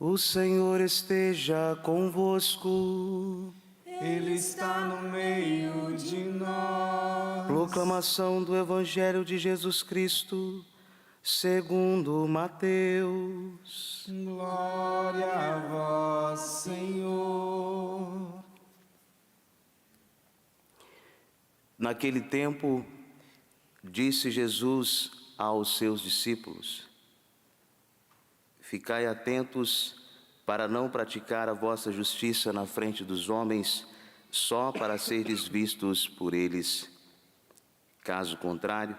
O Senhor esteja convosco. Ele está no meio de nós. Proclamação do Evangelho de Jesus Cristo, segundo Mateus. Glória a vós, Senhor. Naquele tempo, disse Jesus aos seus discípulos: Ficai atentos para não praticar a vossa justiça na frente dos homens, só para seres vistos por eles. Caso contrário,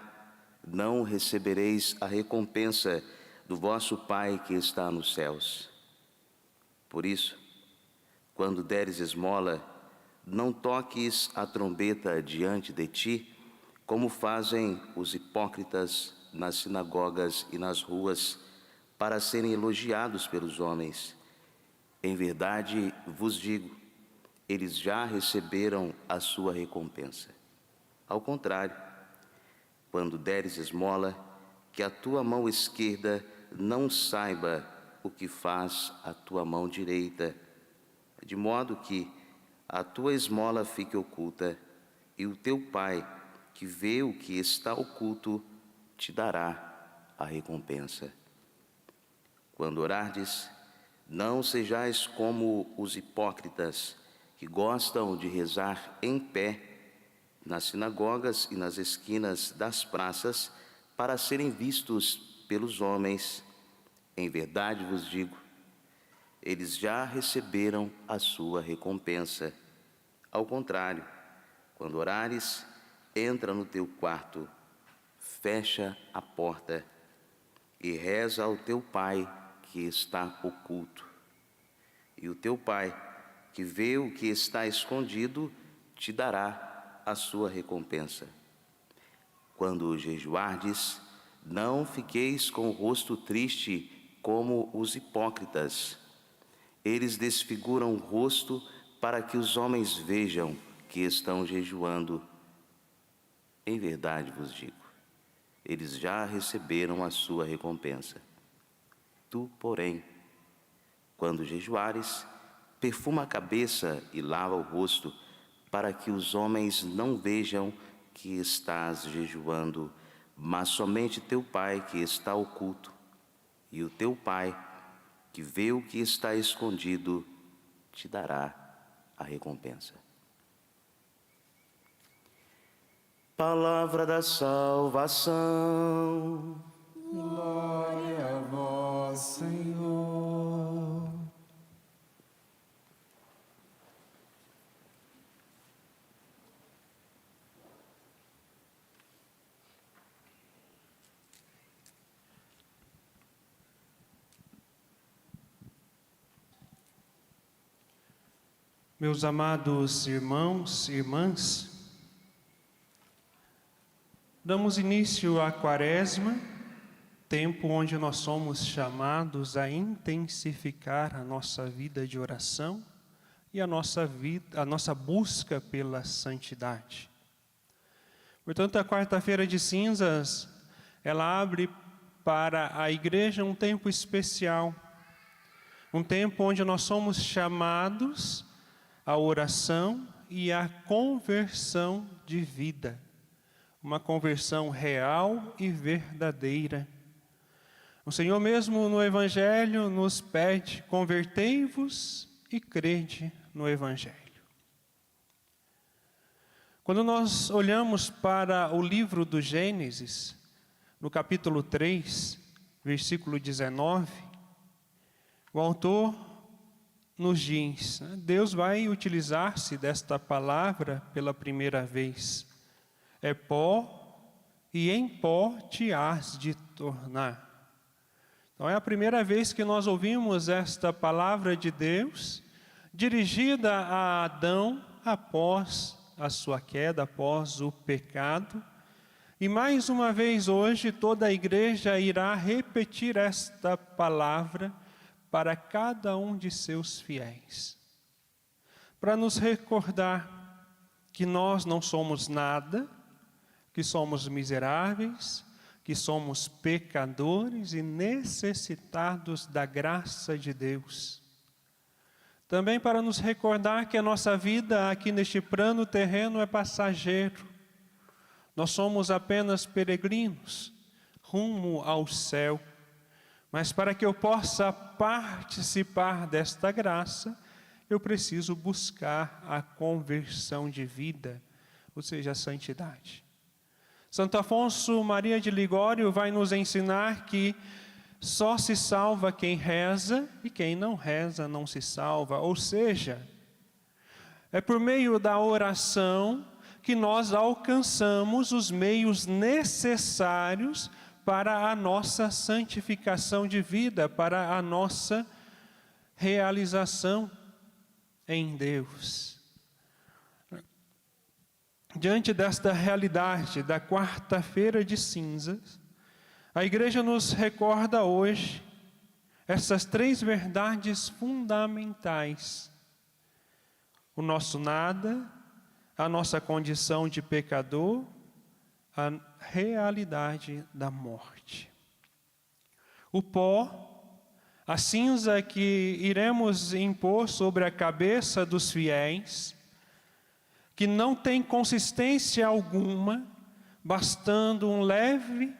não recebereis a recompensa do vosso Pai que está nos céus. Por isso, quando deres esmola, não toques a trombeta diante de ti, como fazem os hipócritas nas sinagogas e nas ruas, para serem elogiados pelos homens. Em verdade vos digo, eles já receberam a sua recompensa. Ao contrário, quando deres esmola, que a tua mão esquerda não saiba o que faz a tua mão direita, de modo que a tua esmola fique oculta, e o teu Pai, que vê o que está oculto, te dará a recompensa. Quando orardes, não sejais como os hipócritas, que gostam de rezar em pé nas sinagogas e nas esquinas das praças, para serem vistos pelos homens. Em verdade vos digo, eles já receberam a sua recompensa. Ao contrário, quando orares, entra no teu quarto, fecha a porta e reza ao teu Pai que está oculto. E o teu Pai, que vê o que está escondido, te dará a sua recompensa. Quando jejuardes, não fiqueis com o rosto triste como os hipócritas. Eles desfiguram o rosto para que os homens vejam que estão jejuando. Em verdade vos digo, eles já receberam a sua recompensa. Tu, porém, quando jejuares, perfuma a cabeça e lava o rosto, para que os homens não vejam que estás jejuando, mas somente teu Pai que está oculto. E o teu Pai, que vê o que está escondido, te dará a recompensa. Palavra da salvação. Glória a vós, Senhor. Meus amados irmãos e irmãs, damos início à Quaresma, tempo onde nós somos chamados a intensificar a nossa vida de oração e a nossa busca pela santidade. Portanto, a quarta-feira de cinzas, ela abre para a igreja um tempo especial, um tempo onde nós somos chamados à oração e à conversão de vida, uma conversão real e verdadeira. O Senhor mesmo no Evangelho nos pede: convertei-vos e crede no Evangelho. Quando nós olhamos para o livro do Gênesis, no capítulo 3, versículo 19, o autor nos diz, Deus vai utilizar-se desta palavra pela primeira vez. É pó, e em pó te hás de tornar. Então é a primeira vez que nós ouvimos esta palavra de Deus, dirigida a Adão após a sua queda, após o pecado. E mais uma vez hoje toda a igreja irá repetir esta palavra para cada um de seus fiéis, para nos recordar que nós não somos nada, que somos miseráveis, que somos pecadores e necessitados da graça de Deus. Também para nos recordar que a nossa vida aqui neste plano terreno é passageiro. Nós somos apenas peregrinos, rumo ao céu. Mas para que eu possa participar desta graça, eu preciso buscar a conversão de vida, ou seja, a santidade. Santo Afonso Maria de Ligório vai nos ensinar que só se salva quem reza e quem não reza não se salva. Ou seja, é por meio da oração que nós alcançamos os meios necessários para a nossa santificação de vida, para a nossa realização em Deus. Diante desta realidade da quarta-feira de cinzas, a igreja nos recorda hoje essas 3 verdades fundamentais: o nosso nada, a nossa condição de pecador, a realidade da morte. O pó, a cinza que iremos impor sobre a cabeça dos fiéis, que não tem consistência alguma, bastando um leve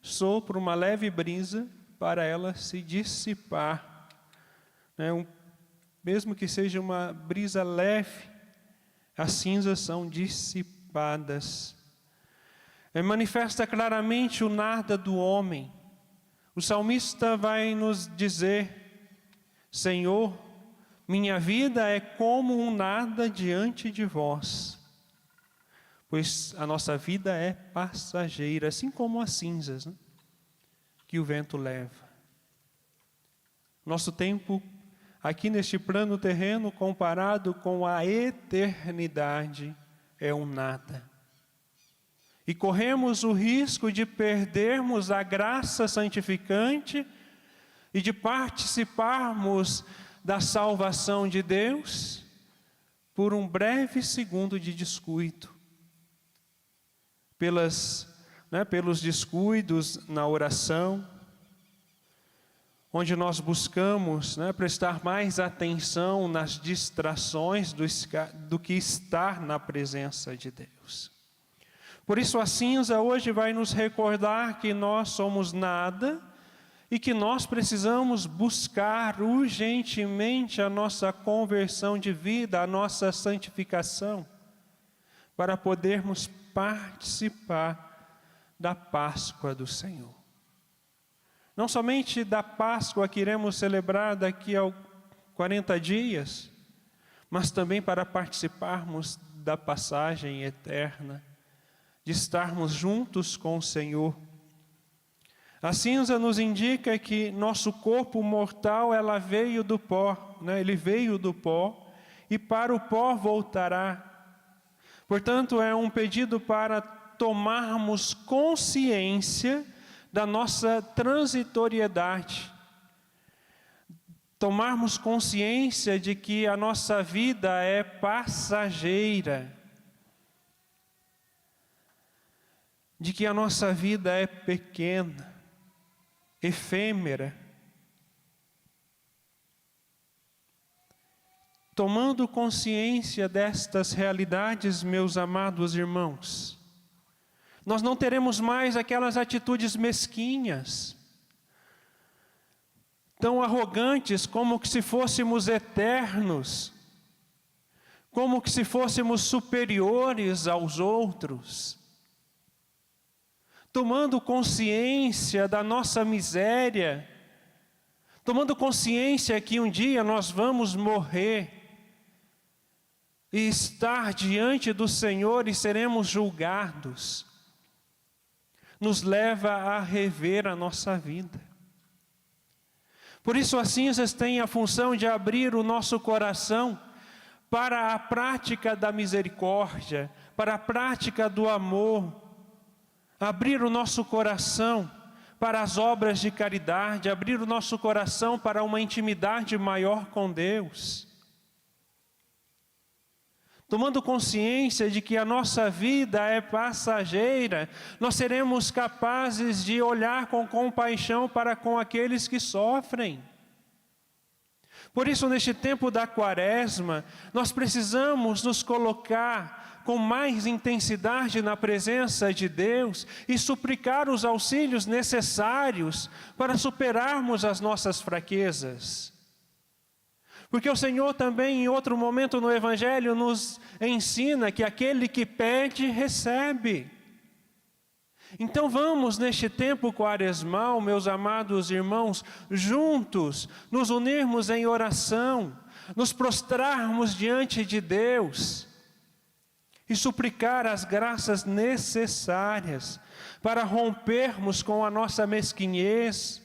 sopro, uma leve brisa, para ela se dissipar. Mesmo que seja uma brisa leve, as cinzas são dissipadas. Manifesta claramente o nada do homem. O salmista vai nos dizer: Senhor, minha vida é como um nada diante de vós. Pois a nossa vida é passageira, assim como as cinzas, que o vento leva. Nosso tempo aqui neste plano terreno, comparado com a eternidade, é um nada. E corremos o risco de perdermos a graça santificante e de participarmos da salvação de Deus por um breve segundo de descuido. Pelos descuidos na oração, onde nós buscamos prestar mais atenção nas distrações do que estar na presença de Deus. Por isso a cinza hoje vai nos recordar que nós somos nada e que nós precisamos buscar urgentemente a nossa conversão de vida, a nossa santificação, para podermos participar da Páscoa do Senhor. Não somente da Páscoa que iremos celebrar daqui a 40 dias, mas também para participarmos da passagem eterna, de estarmos juntos com o Senhor. A cinza nos indica que nosso corpo mortal, ela veio do pó, ele veio do pó e para o pó voltará. Portanto, é um pedido para tomarmos consciência da nossa transitoriedade, tomarmos consciência de que a nossa vida é passageira, de que a nossa vida é pequena, efêmera. Tomando consciência destas realidades, meus amados irmãos, nós não teremos mais aquelas atitudes mesquinhas, tão arrogantes, como que se fôssemos eternos, como que se fôssemos superiores aos outros. Tomando consciência da nossa miséria, tomando consciência que um dia nós vamos morrer e estar diante do Senhor e seremos julgados, nos leva a rever a nossa vida. Por isso as cinzas têm a função de abrir o nosso coração para a prática da misericórdia, para a prática do amor, abrir o nosso coração para as obras de caridade, abrir o nosso coração para uma intimidade maior com Deus. tomando consciência de que a nossa vida é passageira, nós seremos capazes de olhar com compaixão para com aqueles que sofrem. Por isso, neste tempo da Quaresma, nós precisamos nos colocar com mais intensidade na presença de Deus e suplicar os auxílios necessários para superarmos as nossas fraquezas. Porque o Senhor também, em outro momento no Evangelho, nos ensina que aquele que pede, recebe. Então vamos, neste tempo quaresmal, meus amados irmãos, juntos, nos unirmos em oração, nos prostrarmos diante de Deus e suplicar as graças necessárias para rompermos com a nossa mesquinhez,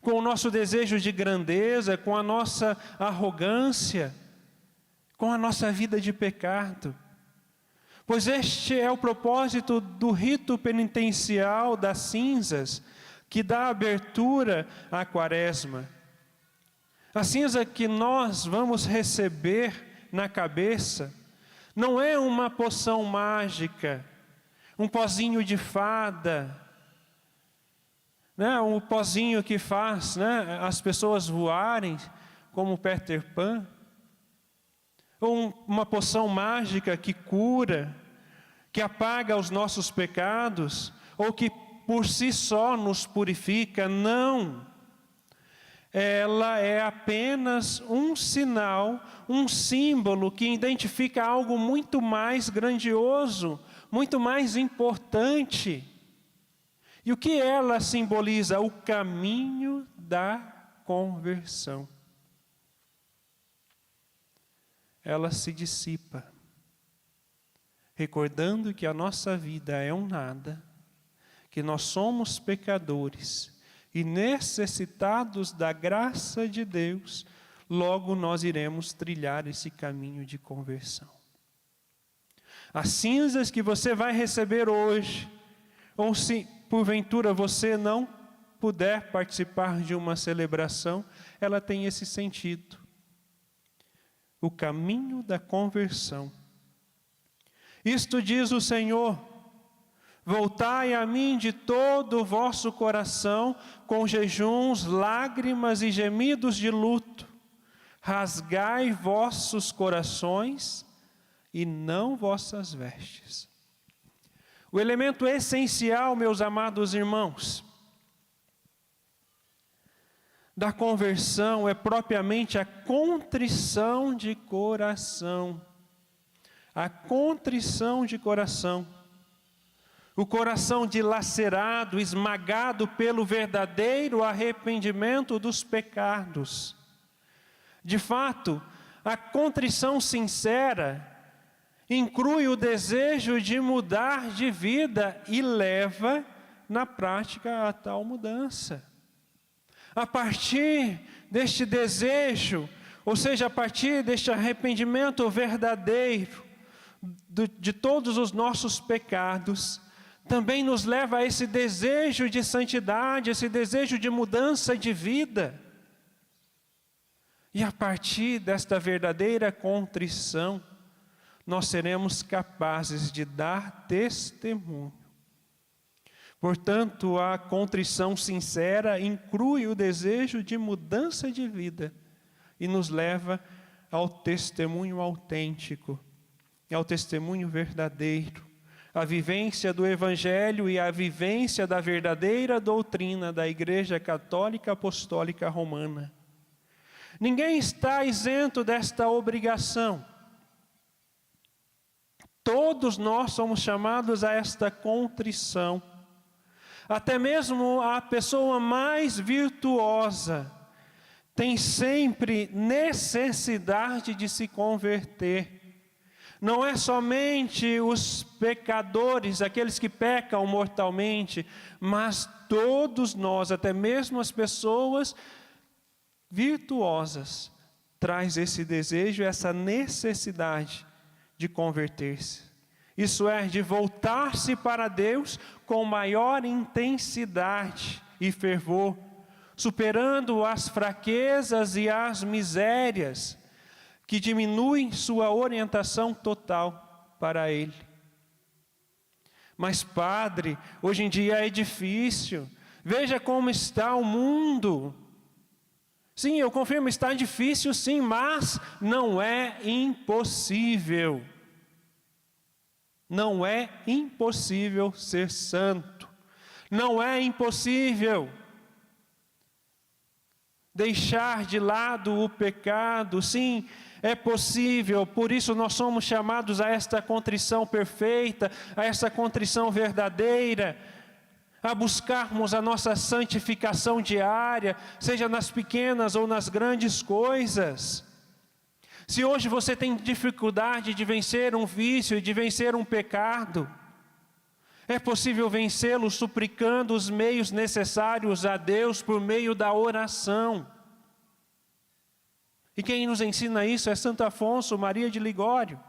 com o nosso desejo de grandeza, com a nossa arrogância, com a nossa vida de pecado. Pois este é o propósito do rito penitencial das cinzas, que dá abertura à Quaresma. A cinza que nós vamos receber na cabeça não é uma poção mágica, um pozinho de fada, um pozinho que faz as pessoas voarem, como Peter Pan, ou uma poção mágica que cura, que apaga os nossos pecados, ou que por si só nos purifica. Não. Ela é apenas um sinal, um símbolo que identifica algo muito mais grandioso, muito mais importante. E o que ela simboliza? O caminho da conversão. Ela se dissipa, recordando que a nossa vida é um nada, que nós somos pecadores e necessitados da graça de Deus, logo nós iremos trilhar esse caminho de conversão. As cinzas que você vai receber hoje, ou se porventura você não puder participar de uma celebração, ela tem esse sentido. O caminho da conversão. Isto diz o Senhor: voltai a mim de todo o vosso coração, com jejuns, lágrimas e gemidos de luto. Rasgai vossos corações e não vossas vestes. O elemento essencial, meus amados irmãos, da conversão é propriamente a contrição de coração. A contrição de coração. O coração dilacerado, esmagado pelo verdadeiro arrependimento dos pecados. De fato, a contrição sincera inclui o desejo de mudar de vida e leva, na prática, a tal mudança. A partir deste desejo, ou seja, a partir deste arrependimento verdadeiro de todos os nossos pecados, também nos leva a esse desejo de santidade, esse desejo de mudança de vida. E a partir desta verdadeira contrição, nós seremos capazes de dar testemunho. Portanto, a contrição sincera inclui o desejo de mudança de vida e nos leva ao testemunho autêntico, ao testemunho verdadeiro, a vivência do Evangelho e a vivência da verdadeira doutrina da Igreja Católica Apostólica Romana. Ninguém está isento desta obrigação. Todos nós somos chamados a esta contrição. Até mesmo a pessoa mais virtuosa tem sempre necessidade de se converter. Não é somente os pecadores, aqueles que pecam mortalmente, mas todos nós, até mesmo as pessoas virtuosas, traz esse desejo, essa necessidade de converter-se. Isso é, de voltar-se para Deus com maior intensidade e fervor, superando as fraquezas e as misérias que diminuem sua orientação total para Ele. Mas, Padre, hoje em dia é difícil. Veja como está o mundo. Sim, eu confirmo, está difícil sim, mas não é impossível. Não é impossível ser santo. Não é impossível deixar de lado o pecado. Sim, é possível. Por isso nós somos chamados a esta contrição perfeita, a esta contrição verdadeira, a buscarmos a nossa santificação diária, seja nas pequenas ou nas grandes coisas. Se hoje você tem dificuldade de vencer um vício e de vencer um pecado, é possível vencê-lo suplicando os meios necessários a Deus por meio da oração. E quem nos ensina isso é Santo Afonso Maria de Ligório.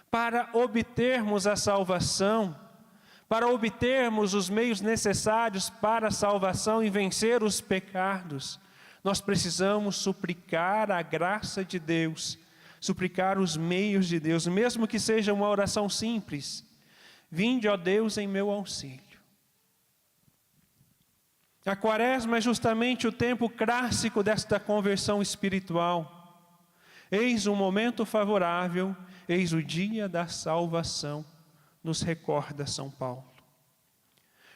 Para obtermos a salvação, para obtermos os meios necessários para a salvação e vencer os pecados, nós precisamos suplicar a graça de Deus, suplicar os meios de Deus, mesmo que seja uma oração simples. Vinde, ó Deus, em meu auxílio. A Quaresma é justamente o tempo clássico desta conversão espiritual. Eis um momento favorável, eis o dia da salvação, nos recorda São Paulo.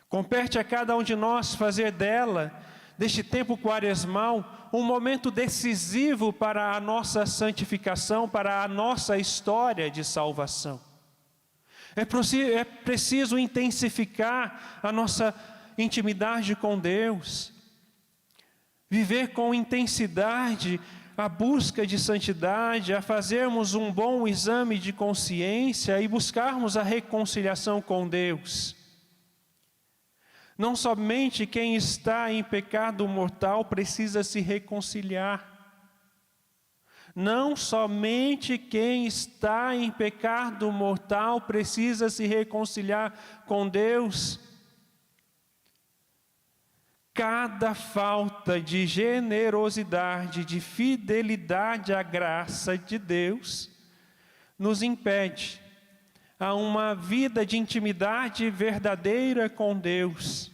Compete a cada um de nós fazer dela, deste tempo quaresmal, um momento decisivo para a nossa santificação, para a nossa história de salvação. É preciso intensificar a nossa intimidade com Deus, viver com intensidade a busca de santidade, a fazermos um bom exame de consciência e buscarmos a reconciliação com Deus. Não somente quem está em pecado mortal precisa se reconciliar. Não somente quem está em pecado mortal precisa se reconciliar com Deus. Cada falta de generosidade, de fidelidade à graça de Deus, nos impede a uma vida de intimidade verdadeira com Deus.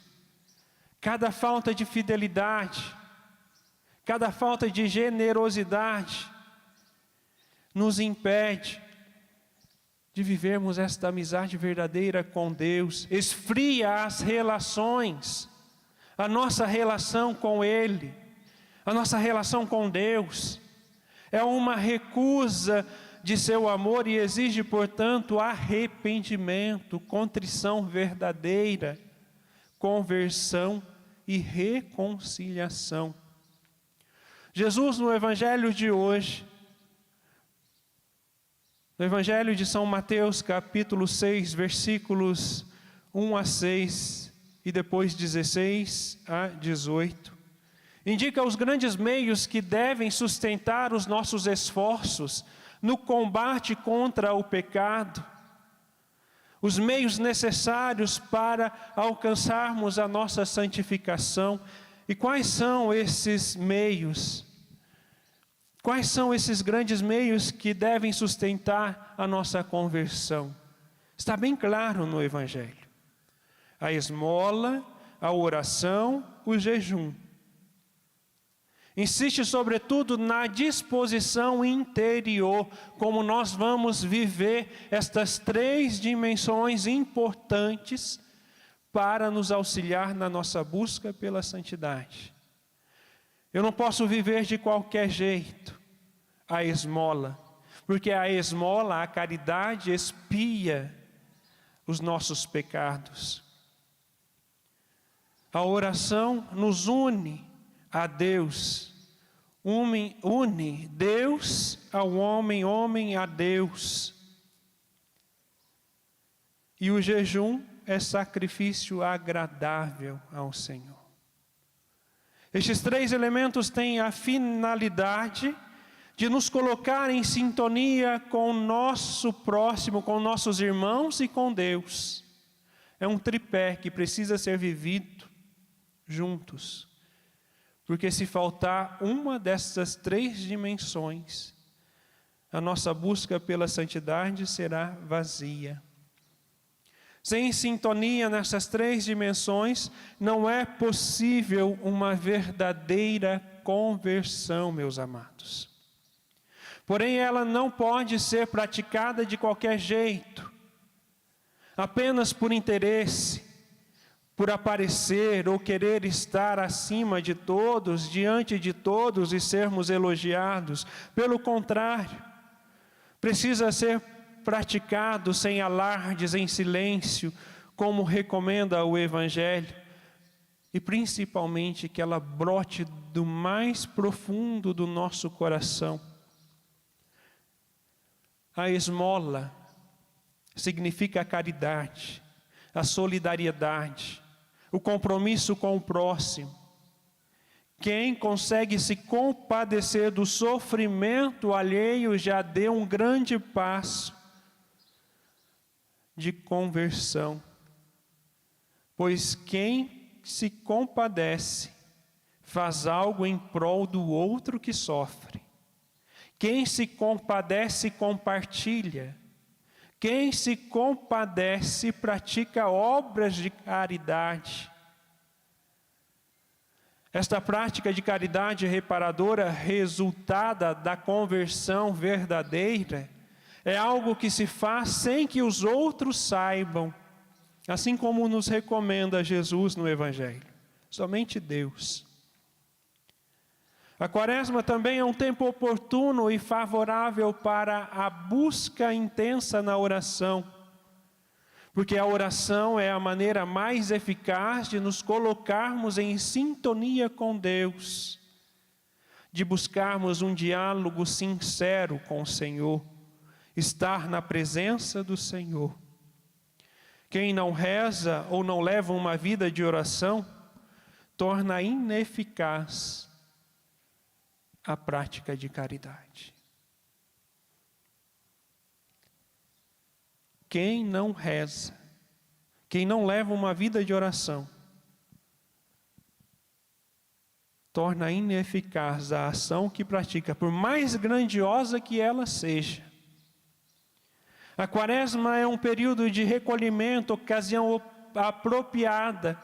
Cada falta de fidelidade, cada falta de generosidade, nos impede de vivermos esta amizade verdadeira com Deus, esfria as relações, a nossa relação com Ele, a nossa relação com Deus, é uma recusa de seu amor e exige, portanto, arrependimento, contrição verdadeira, conversão e reconciliação. Jesus, no Evangelho de hoje, no Evangelho de São Mateus, capítulo 6, versículos 1 a 6 e depois 16 a 18, indica os grandes meios que devem sustentar os nossos esforços no combate contra o pecado, os meios necessários para alcançarmos a nossa santificação. E quais são esses meios? Quais são esses grandes meios que devem sustentar a nossa conversão? Está bem claro no Evangelho. A esmola, a oração, o jejum. Insiste sobretudo na disposição interior, como nós vamos viver estas três dimensões importantes para nos auxiliar na nossa busca pela santidade. Eu não posso viver de qualquer jeito a esmola, porque a esmola, a caridade, expia os nossos pecados. A oração nos une a Deus, une Deus ao homem, homem a Deus. E o jejum é sacrifício agradável ao Senhor. Estes três elementos têm a finalidade de nos colocar em sintonia com o nosso próximo, com nossos irmãos e com Deus. É um tripé que precisa ser vivido juntos. Porque se faltar uma dessas 3 dimensões, a nossa busca pela santidade será vazia. Sem sintonia nessas 3 dimensões, não é possível uma verdadeira conversão, meus amados. Porém, ela não pode ser praticada de qualquer jeito, apenas por interesse, por aparecer ou querer estar acima de todos, diante de todos e sermos elogiados. Pelo contrário, precisa ser praticado sem alardes, em silêncio, como recomenda o Evangelho, e principalmente que ela brote do mais profundo do nosso coração. A esmola significa a caridade, a solidariedade, o compromisso com o próximo. Quem consegue se compadecer do sofrimento alheio já deu um grande passo de conversão. Pois quem se compadece faz algo em prol do outro que sofre. Quem se compadece compartilha. Quem se compadece pratica obras de caridade. Esta prática de caridade reparadora, resultada da conversão verdadeira, é algo que se faz sem que os outros saibam, assim como nos recomenda Jesus no Evangelho. Somente Deus. A Quaresma também é um tempo oportuno e favorável para a busca intensa na oração, porque a oração é a maneira mais eficaz de nos colocarmos em sintonia com Deus, de buscarmos um diálogo sincero com o Senhor, estar na presença do Senhor. Quem não reza ou não leva uma vida de oração, torna ineficaz a prática de caridade. Quem não reza, quem não leva uma vida de oração, torna ineficaz a ação que pratica, por mais grandiosa que ela seja. A Quaresma é um período de recolhimento, ocasião apropriada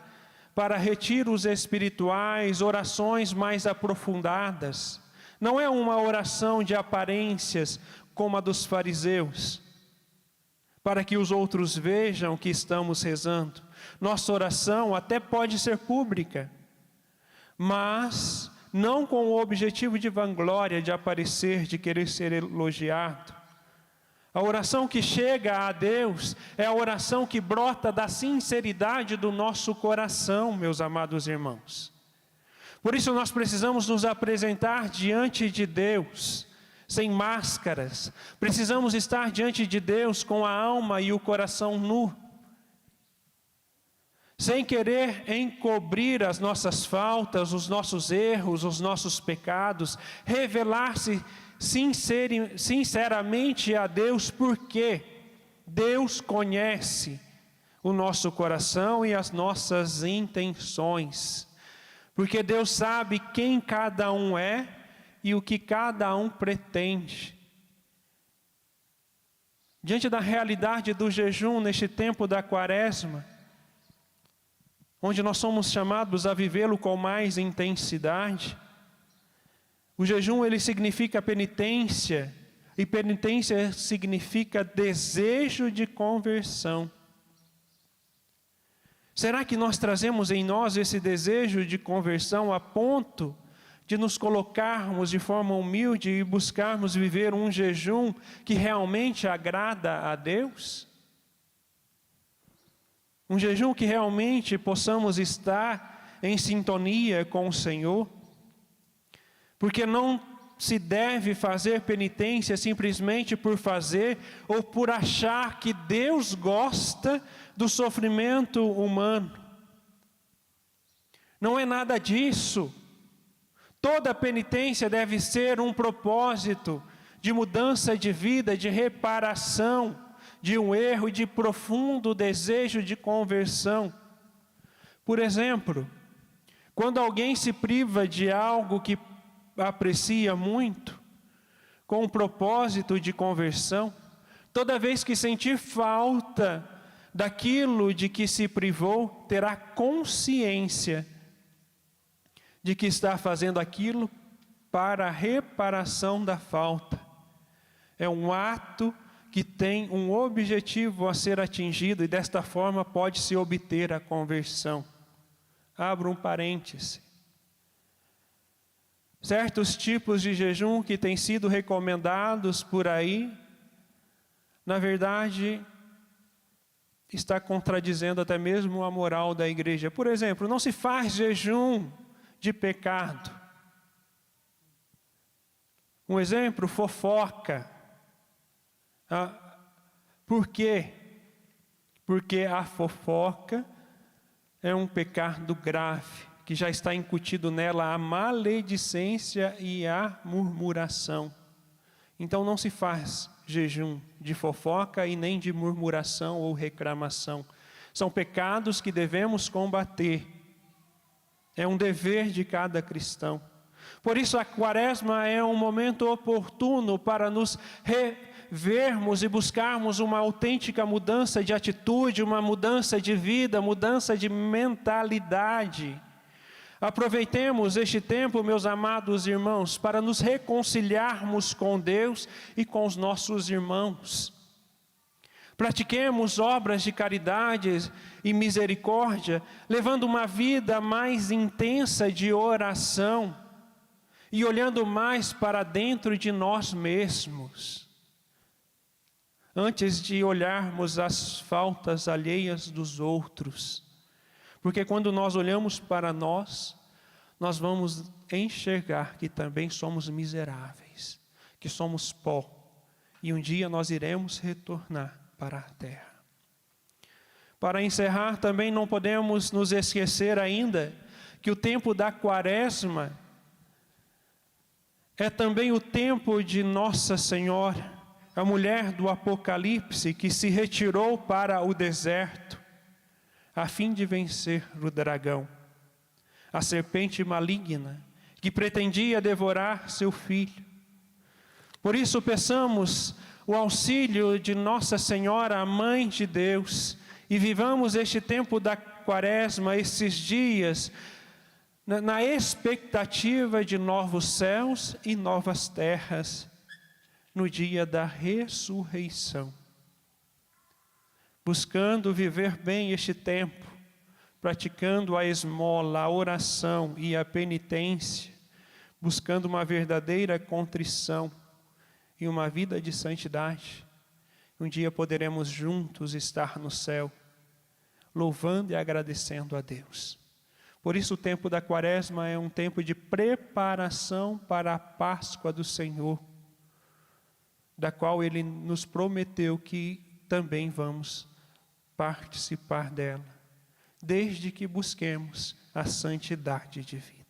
para retiros espirituais, orações mais aprofundadas. Não é uma oração de aparências como a dos fariseus, para que os outros vejam que estamos rezando. Nossa oração até pode ser pública, mas não com o objetivo de vanglória, de aparecer, de querer ser elogiado. A oração que chega a Deus é a oração que brota da sinceridade do nosso coração, meus amados irmãos. Por isso nós precisamos nos apresentar diante de Deus, sem máscaras. Precisamos estar diante de Deus com a alma e o coração nu, sem querer encobrir as nossas faltas, os nossos erros, os nossos pecados, revelar-se sinceramente a Deus, porque Deus conhece o nosso coração e as nossas intenções, porque Deus sabe quem cada um é e o que cada um pretende. Diante da realidade do jejum neste tempo da Quaresma, onde nós somos chamados a vivê-lo com mais intensidade, o jejum ele significa penitência, e penitência significa desejo de conversão. Será que nós trazemos em nós esse desejo de conversão a ponto de nos colocarmos de forma humilde e buscarmos viver um jejum que realmente agrada a Deus? Um jejum que realmente possamos estar em sintonia com o Senhor? Porque não se deve fazer penitência simplesmente por fazer ou por achar que Deus gosta do sofrimento humano. Não é nada disso. Toda penitência deve ser um propósito de mudança de vida, de reparação de um erro e de profundo desejo de conversão. Por exemplo, Quando alguém se priva de algo que aprecia muito, com o propósito de conversão, toda vez que sentir falta daquilo de que se privou, terá consciência de que está fazendo aquilo para a reparação da falta. É um ato que tem um objetivo a ser atingido e desta forma pode-se obter a conversão. Abro um parêntese. Certos tipos de jejum que têm sido recomendados por aí, na verdade, está contradizendo até mesmo a moral da igreja. Por exemplo, não se faz jejum de pecado. Um exemplo, fofoca. Por quê? Porque a fofoca é um pecado grave, que já está incutido nela a maledicência e a murmuração. Então não se faz jejum de fofoca e nem de murmuração ou reclamação. São pecados que devemos combater. É um dever de cada cristão. Por isso a quaresma é um momento oportuno para nos revermos e buscarmos uma autêntica mudança de atitude, uma mudança de vida, mudança de mentalidade. Aproveitemos este tempo, meus amados irmãos, para nos reconciliarmos com Deus e com os nossos irmãos. Pratiquemos obras de caridade e misericórdia, levando uma vida mais intensa de oração e olhando mais para dentro de nós mesmos, antes de olharmos as faltas alheias dos outros. Porque quando nós olhamos para nós, nós vamos enxergar que também somos miseráveis, que somos pó, e um dia nós iremos retornar para a terra. Para encerrar, também não podemos nos esquecer ainda que o tempo da quaresma é também o tempo de Nossa Senhora, a mulher do Apocalipse, que se retirou para o deserto, a fim de vencer o dragão, a serpente maligna, que pretendia devorar seu filho. Por isso peçamos o auxílio de Nossa Senhora, a Mãe de Deus, e vivamos este tempo da quaresma, esses dias, na expectativa de novos céus e novas terras, no dia da ressurreição. Buscando viver bem este tempo, praticando a esmola, a oração e a penitência, buscando uma verdadeira contrição e uma vida de santidade. Um dia poderemos juntos estar no céu, louvando e agradecendo a Deus. Por isso o tempo da quaresma é um tempo de preparação para a Páscoa do Senhor, da qual Ele nos prometeu que também vamos participar dela, desde que busquemos a santidade de vida.